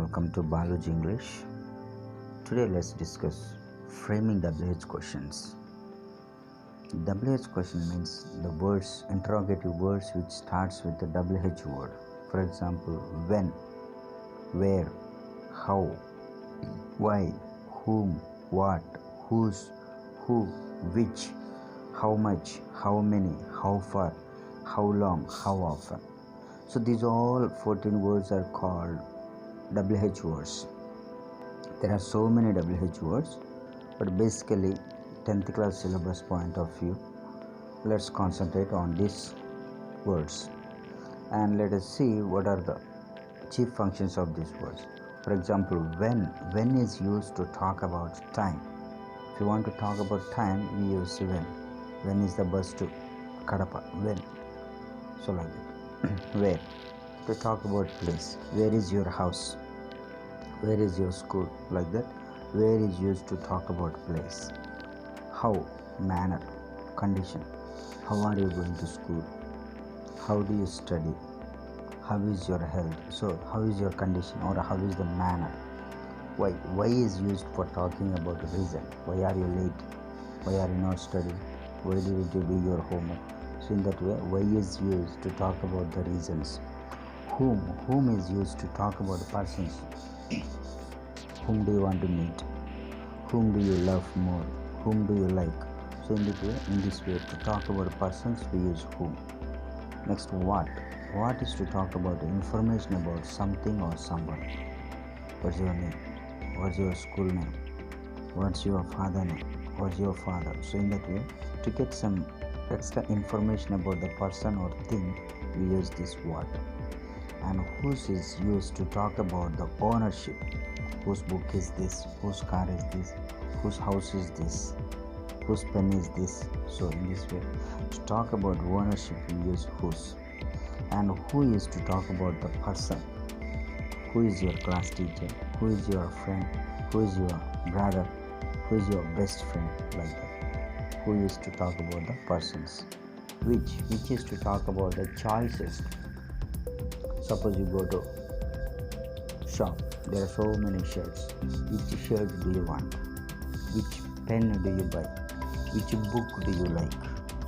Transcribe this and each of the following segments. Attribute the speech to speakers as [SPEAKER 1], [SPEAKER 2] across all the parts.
[SPEAKER 1] welcome to Baluji English. Today let's discuss framing WH questions. WH question means the words, interrogative words which starts with the WH word. For example, when, where, how, why, whom, what, whose, who, which, how much, how many, how far, how long, how often. So these all 14 words are called WH words. There are so many WH words, but basically 10th class syllabus point of view, let's concentrate on these words and let us see what are the chief functions of these words. For example, when is used to talk about time. If you want to talk about time, we use when is the bus to Kadapa, when, so like that. Where, to talk about place, where is your house, where is your school, like that. Where is used to talk about place. How, manner, condition, how are you going to school, how do you study, how is your health, so how is your condition or how is the manner. Why is used for talking about reason, why are you late, why are you not studying, why did you do your homework. So in that way, why is used to talk about the reasons. Whom is used to talk about persons. Whom do you want to meet, whom do you love more, whom do you like. So in this way to talk about persons we use whom. Next, what is to talk about information about something or someone. What's your name, what's your school name, what's your father name, what's your father. So in that way, to get some extra information about the person or thing, we use this what. And whose is used to talk about the ownership. Whose book is this, whose car is this, whose house is this, whose pen is this. So in this way, to talk about ownership, we use whose. And who is to talk about the person. Who is your class teacher, who is your friend, who is your brother, who is your best friend, like that. Who is to talk about the persons. Which is to talk about the choices. Suppose you go to shop, there are so many shirts. Which shirt do you want, which pen do you buy, which book do you like.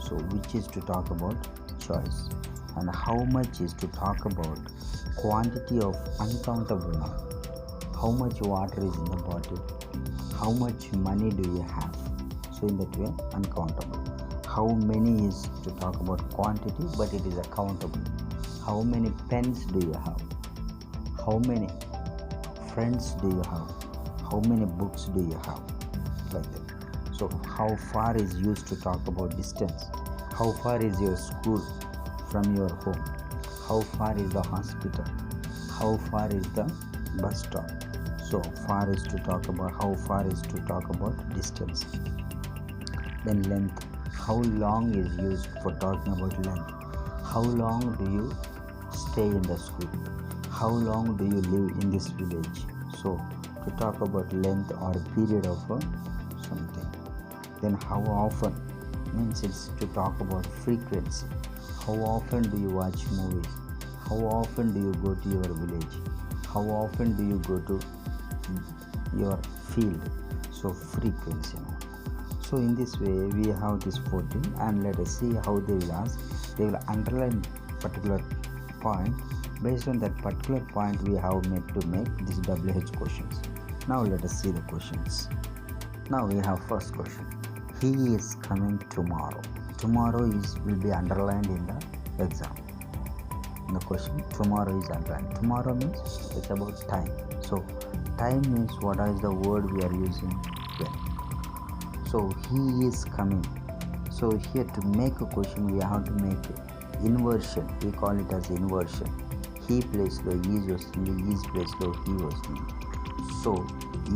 [SPEAKER 1] So which is to talk about choice. And how much is to talk about quantity of uncountable amount. How much water is in the bottle, how much money do you have. So in that way, uncountable. How many is to talk about quantity, but it is accountable. How many pens do you have, how many friends do you have, how many books do you have, like that. So how far is used to talk about distance. How far is your school from your home, how far is the hospital, how far is the bus stop. So far is to talk about, how far is to talk about distance. Then length, how long is used for talking about length. How long do you stay in the school, how long do you live in this village. So to talk about length or period of something. Then how often means it's to talk about frequency. How often do you watch movies, how often do you go to your village, how often do you go to your field. So frequency. So in this way we have this 14, and let us see how they will ask. They will underline particular point. Based on that particular point we have made to make these WH questions. Now let us see the questions. Now we have first question. He is coming tomorrow. Tomorrow will be underlined in the exam. In the question, tomorrow is underlined. Tomorrow means it's about time. So time means what is the word we are using when. So he is coming. So here to make a question we have to make inversion. We call it as inversion. He plays low, is was is plays low, he was me. So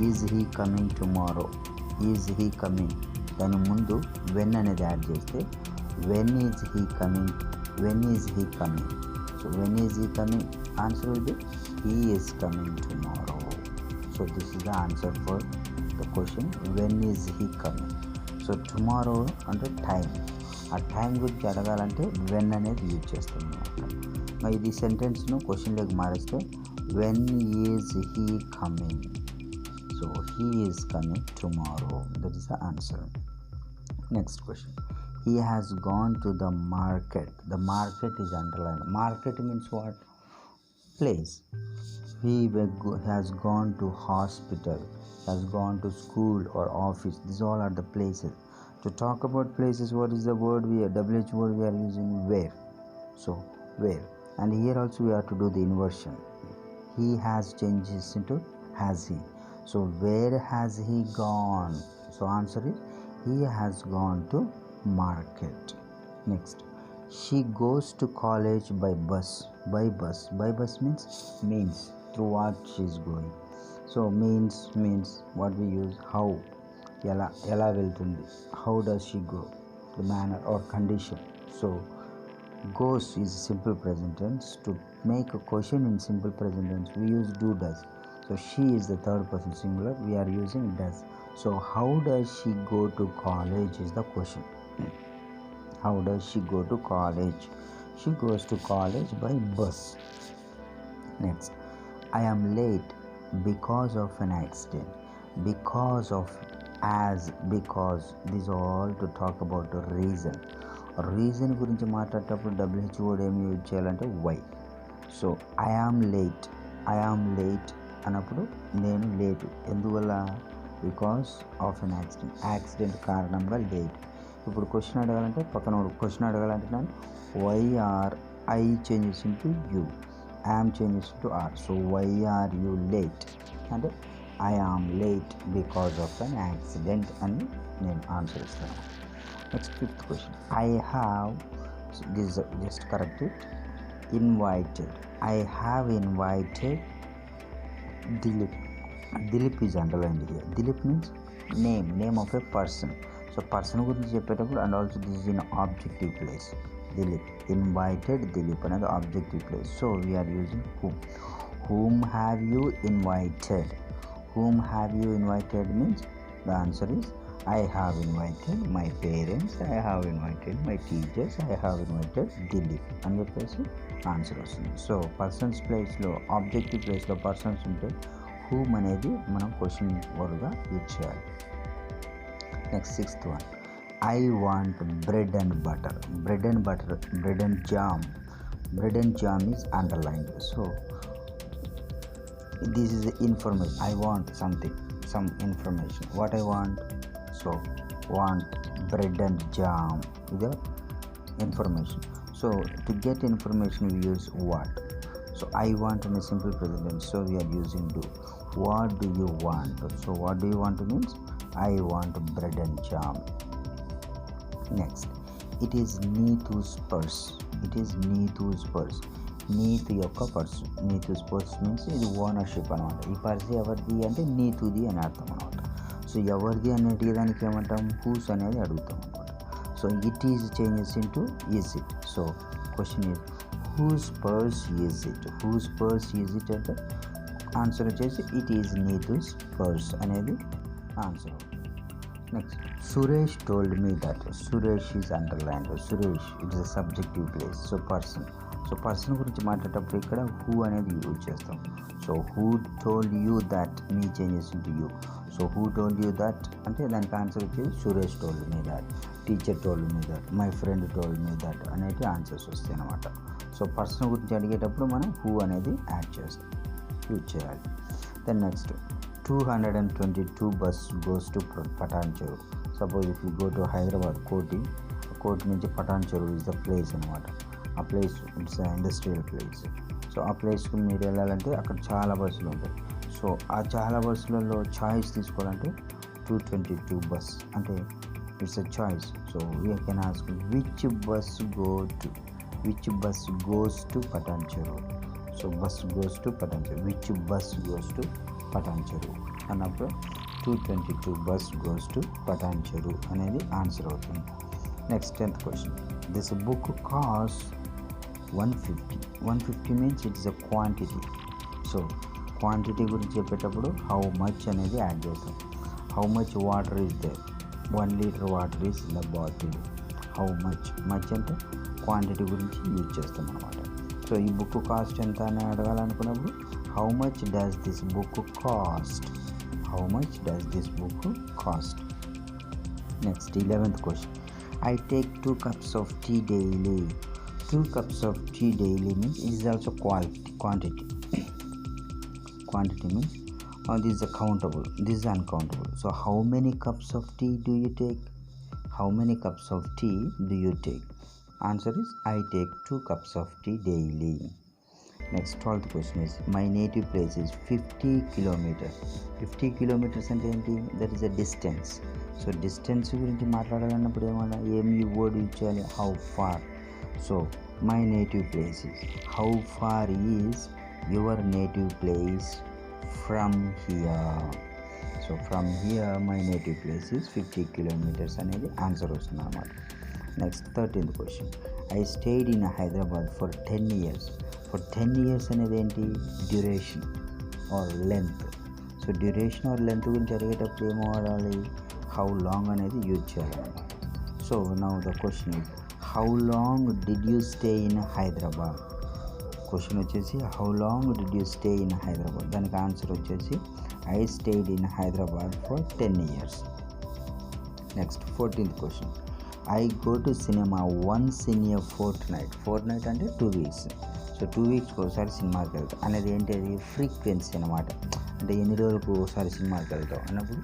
[SPEAKER 1] is he coming tomorrow, is he coming, దాని ముందు when అనేది add చేస్తే when is he coming, when is he coming. So when is he coming, answer will be he is coming tomorrow. So this is the answer for the question, when is he coming. So tomorrow అంటే time, ఆ time గురించి అడగాలంటే when అనేది use చేస్తాం అనమాట. మరి ఇది సెంటెన్స్ను క్వశ్చన్లోకి మారిస్తే when is he coming? So he is coming tomorrow. That is the answer. Next question. He has gone to the market. The market is underlined. Market means what? Place. He has gone to hospital, has gone to school or office. These all are the places. To talk about places, what is the word WH word we are using? Where. So where. And here also we have to do the inversion. He has changes into has he. So where has he gone? So answer is he has gone to market. Next. She goes to college by bus. By bus means through what she is going. So means what we use, how, ఎలా వెళ్తుంది, how does she go, the manner or condition. So goes is simple present tense. To make a question in simple present tense we use do does. So she is the third person singular, we are using does. So how does she go to college is the question. How does she go to college? She goes to college by bus. Next. I am late because of an accident. Because of, as, because, these all to talk about the reason. Reason గురించి మాట్లాడేటప్పుడు WH word ఏమి use చేయాలంటే why. So I am late అన్నప్పుడు నేను late ఎందువల్ల? Because of an accident కారణంగా late. ఇప్పుడు question అడగాలంటే పక్కన క్వశ్చన్ అడగాలంటే నేను why are, I changes into you, am changes into are. So why are you late అంటే I am late because of an accident అని నేను ఆన్సర్ ఇస్తాను. Next fifth question. I have, this just correct it, invited. I have invited Dilip. Dilip is underlined here. Dilip means name of a person. So person గురించి చెప్పేటప్పుడు and also this is in objective place. Dilip, invited Dilip అనేది objective place. So we're using whom. Whom have you invited? Whom have you invited means the answer is I have invited my parents, I have invited my teachers, I have invited Dilip అని చెప్పేసి answer వస్తుంది. So persons ప్లేస్లో, objective ప్లేస్లో persons ఉంటే whom అనేది మనం question వర్డ్గా use చేయాలి. Next sixth one. I want bread and butter. Bread and jam. Bread and jam is underlined. So this is the information. I want something, some information. What I want? So want bread and jam is the information. So to get information we use what. So I want in a simple present tense, so we are using do. What do you want? So what do you want means I want bread and jam. Next. It is Neetu's purse. It is Neetu's purse. Neetu యొక్క purse. Neetu స్పోర్ట్స్ means ఇది ownership అనమాట. ఈ purse ఎవరిది అంటే నీతుది అని అర్థం అనమాట. సో ఎవరిది అనేది దానికి ఏమంటాం, హూస్ అనేది అడుగుతాం అనమాట. So it is changes into is it. So question is whose purse is it. Whose purse is it అంటే ఆన్సర్ వచ్చేసి ఇట్ ఈజ్ నీతుస్ పర్స్ అనేది answer. Next. Suresh told me that. Suresh is underlined. Suresh it's a subjective place. So person. So person గురించి మాట్లాడేటప్పుడు ఇక్కడ who అనేది use చేస్తాం. So who told you that, me changes into you. So who told you that అంటే దానికి answer వచ్చేది Suresh told me that, teacher told me that, my friend told me that అనేది answers వస్తాయి అన్నమాట. సో పర్సన్ గురించి అడిగేటప్పుడు మనం హూ అనేది యూజ్ చేయాలి. Then next. 222 bus goes to Patan Cheruvu. Suppose if you go to Hyderabad, Koti నుంచి Patan Cheruvu is the place అనమాట. ఆ place it's industrial place. So ఆ ప్లేస్కి మీరు వెళ్ళాలంటే అక్కడ చాలా బస్సులు ఉంటాయి. సో ఆ చాలా బస్సులలో చాయిస్ తీసుకోవాలంటే 222 బస్ అంటే it's a choice. So we can ask which bus goes to Patan Cheruvu. So bus goes to Patan Cheruvu. Which bus goes to Patan Cheruvu అన్నప్పుడు 222 బస్ గోస్ టు పటాన్ చెరువు అనేది ఆన్సర్ అవుతుంది. Next 10th question. This book cost 150. 150 means it's a quantity. So quantity గురించి చెప్పేటప్పుడు how much అనేది add చేస్తాం. How much water is there, 1 litre water is in the bottle. How much అంటే quantity గురించి use చేస్తాం అనమాట. So ఈ book cost ఎంత అని అడగాలనుకున్నప్పుడు How much does this book cost? How much does this book cost? Next, 11th question. I take 2 cups of tea daily. 2 cups of tea daily means is also quantity. Quantity means this is countable, this is uncountable. So how many cups of tea do you take? How many cups of tea do you take? Answer is I take 2 cups of tea daily. Next, 12th question is my native place is 50 kilometers. 50 kilometers అంటే ఏంటి? That is a distance. So distance గురించి మాట్లాడాలన్నప్పుడు ఏమి word use చేయాలి? How far. So my native place is. How far is your native place from here? So from here my native place is 50 kilometers అనేది answer వస్తుంది అన్నమాట. Next 13th question. I stayed in Hyderabad for 10 years. For 10 years అనేది ఏంటి? Duration or length. So duration or length గురించి అడిగేటప్పుడు ఏమో వాడాలి? How long అనేది యూజ్ చేయాలన్నమాట. So now the question is how long did you stay in Hyderabad? Question వచ్చేసి how long did you stay in Hyderabad, దానికి ఆన్సర్ వచ్చేసి I stayed in Hyderabad for 10 years. Next 14th question. I go to cinema once in a fortnight అంటే 2 weeks. So 2 weeks ఒకసారి సినిమాకి వెళ్తాం అనేది ఏంటి? అది ఫ్రీక్వెన్సీ అనమాట. అంటే ఎన్ని రోజులకు ఒకసారి సినిమాకి వెళ్తాం అన్నప్పుడు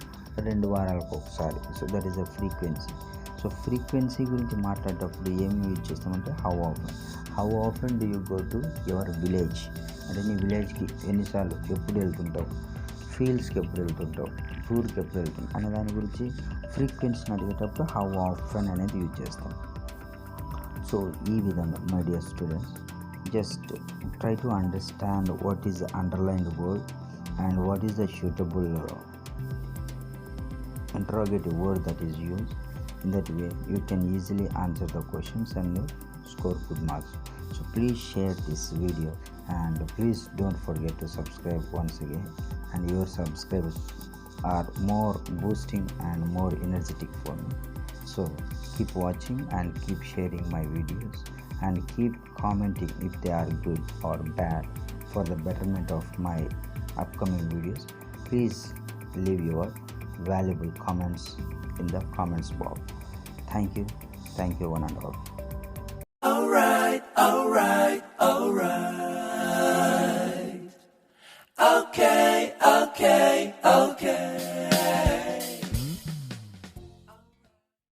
[SPEAKER 1] 2 వారాలకు ఒకసారి. So that is a frequency. So frequency గురించి మాట్లాడేటప్పుడు ఏమి యూజ్ చేస్తామంటే how often do you go to your village, అంటే నీ విలేజ్కి ఎన్నిసార్లు ఎప్పుడు వెళ్తుంటావు, ఫీల్డ్స్కి ఎప్పుడు వెళ్తుంటావు, టూర్కి ఎప్పుడు వెళ్తుంటావు అనే దాని గురించి ఫ్రీక్వెన్సీని అడిగేటప్పుడు హౌ ఆఫెన్ అనేది యూజ్ చేస్తాం. సో ఈ విధంగా my dear students, just try to understand what is the underlined word and what is the suitable interrogative word that is used. In that way you can easily answer the questions and score good marks. So please share this video and please don't forget to subscribe once again, and your subscribers are more boosting and more energetic for me. So keep watching and keep sharing my videos and keep commenting if they are good or bad for the betterment of my upcoming videos. Please leave your valuable comments in the comments box. Thank you one and all.